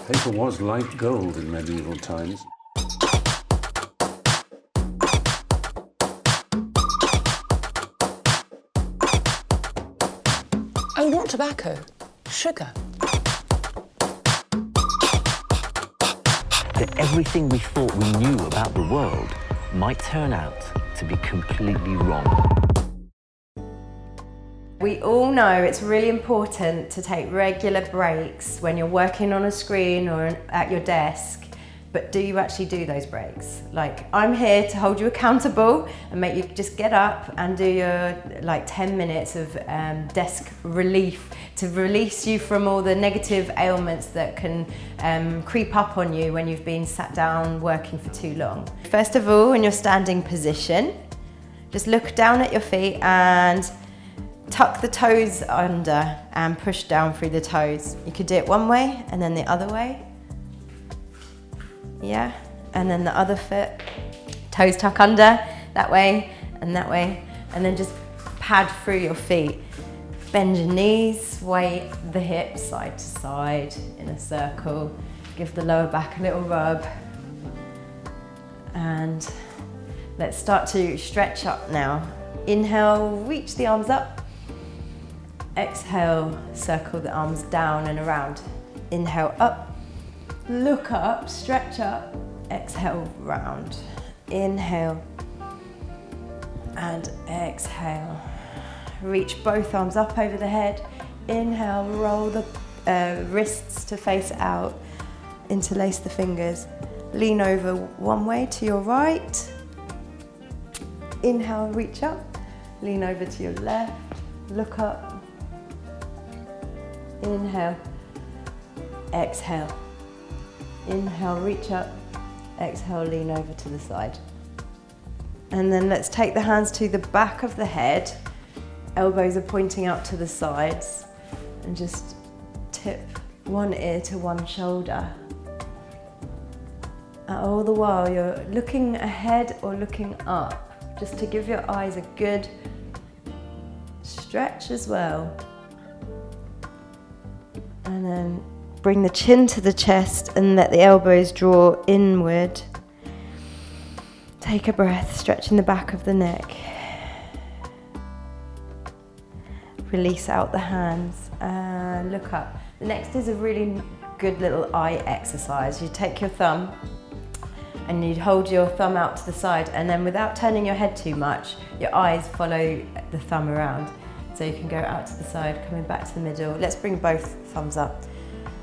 Paper was like gold in medieval times. Oh, not tobacco, sugar. That everything we thought we knew about the world might turn out to be completely wrong. We all know it's really important to take regular breaks when you're working on a screen or at your desk, but do you actually do those breaks? Like, I'm here to hold you accountable and make you just get up and do your 10 minutes of desk relief to release you from all the negative ailments that can creep up on you when you've been sat down working for too long. First of all, in your standing position, just look down at your feet and tuck the toes under and push down through the toes. You could do it one way and then the other way. Yeah, and then the other foot, toes tuck under, that way, and then just pad through your feet. Bend your knees, sway the hips side to side in a circle. Give the lower back a little rub. And let's start to stretch up now. Inhale, reach the arms up. Exhale, circle the arms down and around. Inhale up, look up, stretch up. Exhale, round. Inhale and exhale. Reach both arms up over the head. Inhale, roll the wrists to face out. Interlace the fingers. Lean over one way to your right. Inhale, reach up. Lean over to your left. Look up. Inhale, exhale. Inhale, reach up. Exhale, lean over to the side. And then let's take the hands to the back of the head. Elbows are pointing out to the sides. And just tip one ear to one shoulder. And all the while you're looking ahead or looking up, just to give your eyes a good stretch as well. And then bring the chin to the chest and let the elbows draw inward. Take a breath, stretching the back of the neck. Release out the hands and look up. The next is a really good little eye exercise. You take your thumb and you'd hold your thumb out to the side, and then without turning your head too much, your eyes follow the thumb around. So you can go out to the side, coming back to the middle. Let's bring both thumbs up.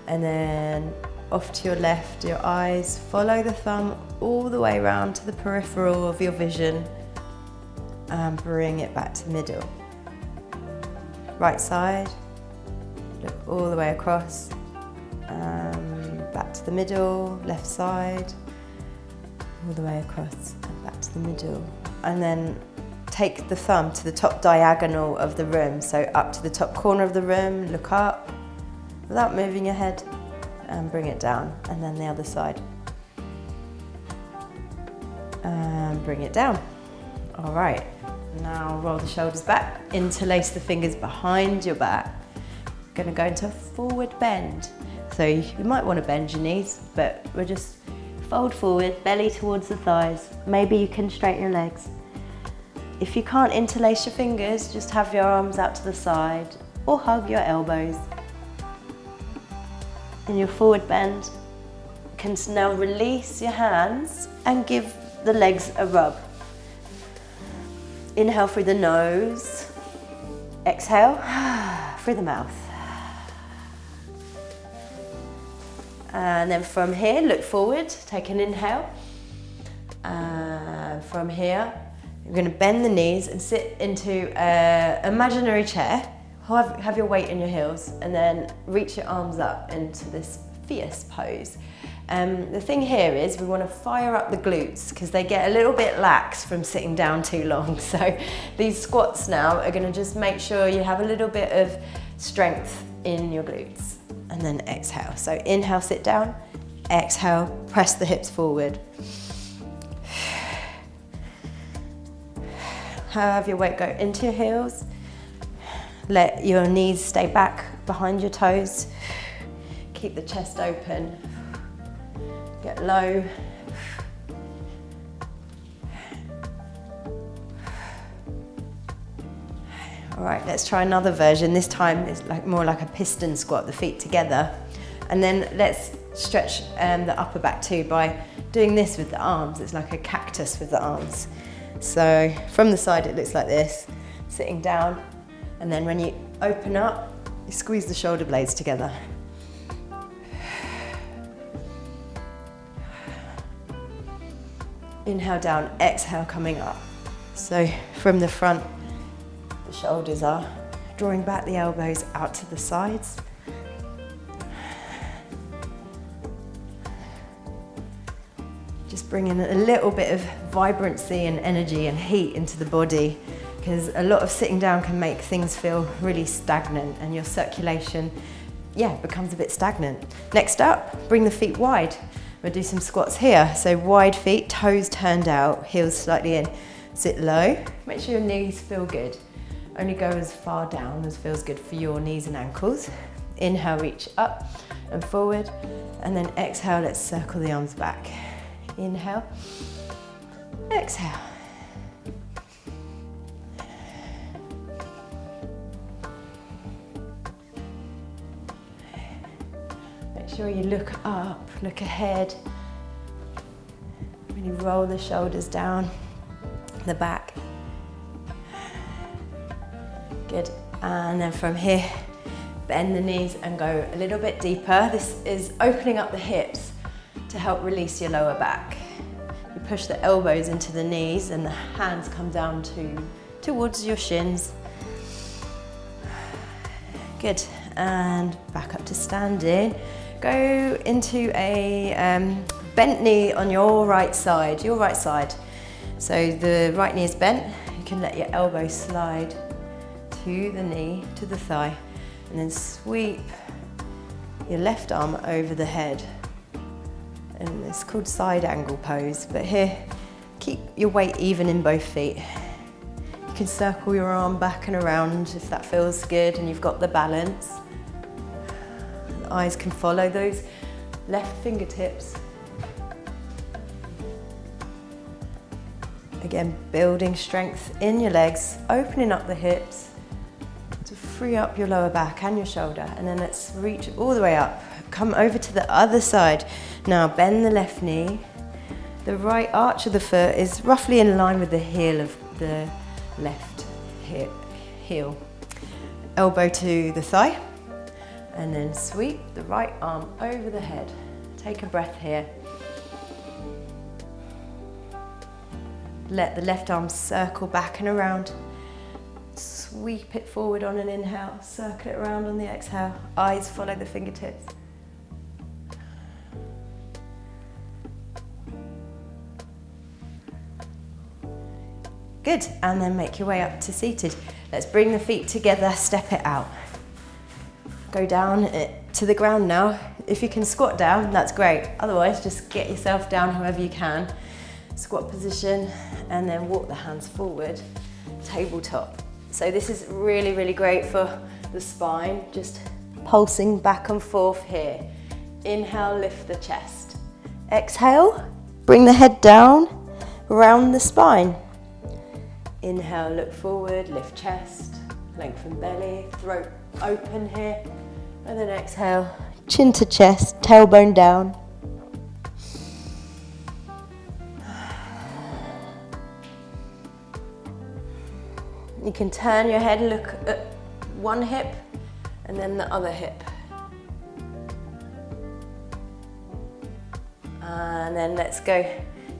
And then off to your left, your eyes follow the thumb all the way around to the peripheral of your vision and bring it back to the middle. Right side, look all the way across, back to the middle, left side, all the way across and back to the middle. And then take the thumb to the top diagonal of the room, so up to the top corner of the room, look up without moving your head and bring it down, and then the other side. And bring it down. All right, now roll the shoulders back, interlace the fingers behind your back. Gonna go into a forward bend. So you might want to bend your knees, but we'll just fold forward, belly towards the thighs. Maybe you can straighten your legs. If you can't interlace your fingers, just have your arms out to the side or hug your elbows. In your forward bend, you can now release your hands and give the legs a rub. Inhale through the nose, exhale through the mouth. And then from here, look forward, take an inhale. And from here, you're going to bend the knees and sit into an imaginary chair. Have your weight in your heels and then reach your arms up into this fierce pose. The thing here is we want to fire up the glutes because they get a little bit lax from sitting down too long. So these squats now are going to just make sure you have a little bit of strength in your glutes. And then exhale. So inhale, sit down. Exhale, press the hips forward. Have your weight go into your heels. Let your knees stay back behind your toes. Keep the chest open. Get low. All right, let's try another version. This time it's more like a piston squat, the feet together. And then let's stretch the upper back too by doing this with the arms. It's like a cactus with the arms. So from the side it looks like this, sitting down. And then when you open up, you squeeze the shoulder blades together. Inhale down, exhale coming up. So from the front, the shoulders are drawing back the elbows out to the sides. Just bring in a little bit of vibrancy and energy and heat into the body, because a lot of sitting down can make things feel really stagnant and your circulation, becomes a bit stagnant. Next up, bring the feet wide. We'll do some squats here. So wide feet, toes turned out, heels slightly in. Sit low, make sure your knees feel good. Only go as far down as feels good for your knees and ankles. Inhale, reach up and forward. And then exhale, let's circle the arms back. Inhale, exhale. Make sure you look up, look ahead. Really roll the shoulders down, the back. Good, and then from here, bend the knees and go a little bit deeper. This is opening up the hips to help release your lower back. You push the elbows into the knees and the hands come down towards your shins. Good, and back up to standing. Go into a bent knee on your right side, So the right knee is bent, you can let your elbow slide to the knee, to the thigh, and then sweep your left arm over the head. And it's called side angle pose, but here, keep your weight even in both feet. You can circle your arm back and around if that feels good and you've got the balance. The eyes can follow those left fingertips. Again, building strength in your legs, opening up the hips to free up your lower back and your shoulder. And then let's reach all the way up. Come over to the other side. Now bend the left knee. The right arch of the foot is roughly in line with the heel of the left heel. Elbow to the thigh. And then sweep the right arm over the head. Take a breath here. Let the left arm circle back and around. Sweep it forward on an inhale, circle it around on the exhale. Eyes follow the fingertips. Good, and then make your way up to seated. Let's bring the feet together, step it out. Go down to the ground now. If you can squat down, that's great. Otherwise, just get yourself down however you can. Squat position, and then walk the hands forward, tabletop. So this is really, really great for the spine, just pulsing back and forth here. Inhale, lift the chest. Exhale, bring the head down, round the spine. Inhale, look forward, lift chest, lengthen belly, throat open here. And then exhale, chin to chest, tailbone down. You can turn your head, look at one hip and then the other hip. And then let's go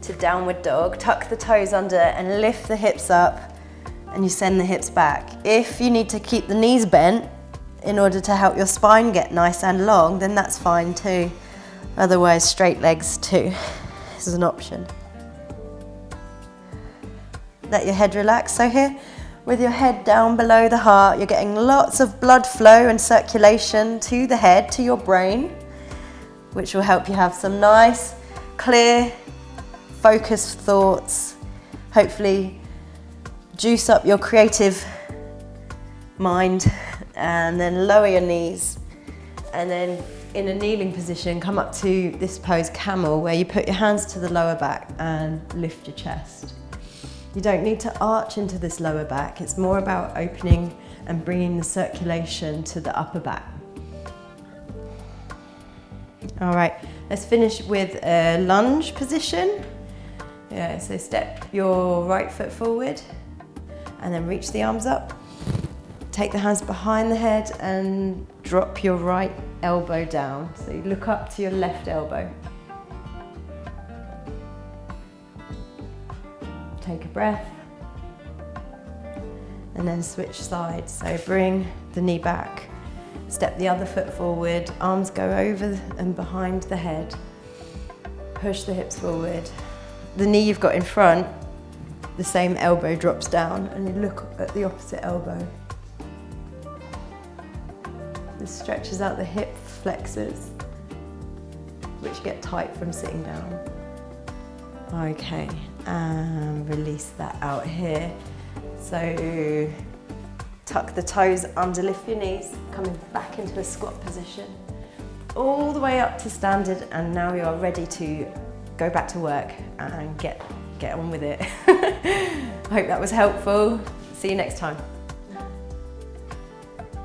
to downward dog. Tuck the toes under and lift the hips up, and you send the hips back. If you need to keep the knees bent in order to help your spine get nice and long, then that's fine too. Otherwise, straight legs too is an option. Let your head relax. So here, with your head down below the heart, you're getting lots of blood flow and circulation to the head, to your brain, which will help you have some nice, clear, focused thoughts. Hopefully juice up your creative mind, and then lower your knees, and then in a kneeling position, come up to this pose, camel, where you put your hands to the lower back and lift your chest. You don't need to arch into this lower back. It's more about opening and bringing the circulation to the upper back. All right, let's finish with a lunge position. Yeah, so step your right foot forward and then reach the arms up. Take the hands behind the head and drop your right elbow down. So you look up to your left elbow. Take a breath. And then switch sides. So bring the knee back. Step the other foot forward. Arms go over and behind the head. Push the hips forward. The knee you've got in front, the same elbow drops down and you look at the opposite elbow. This stretches out the hip flexors, which get tight from sitting down. Okay, and release that out here. So tuck the toes under, lift your knees, coming back into a squat position. All the way up to standard, and now you are ready to go back to work and get on with it. I hope that was helpful. See you next time.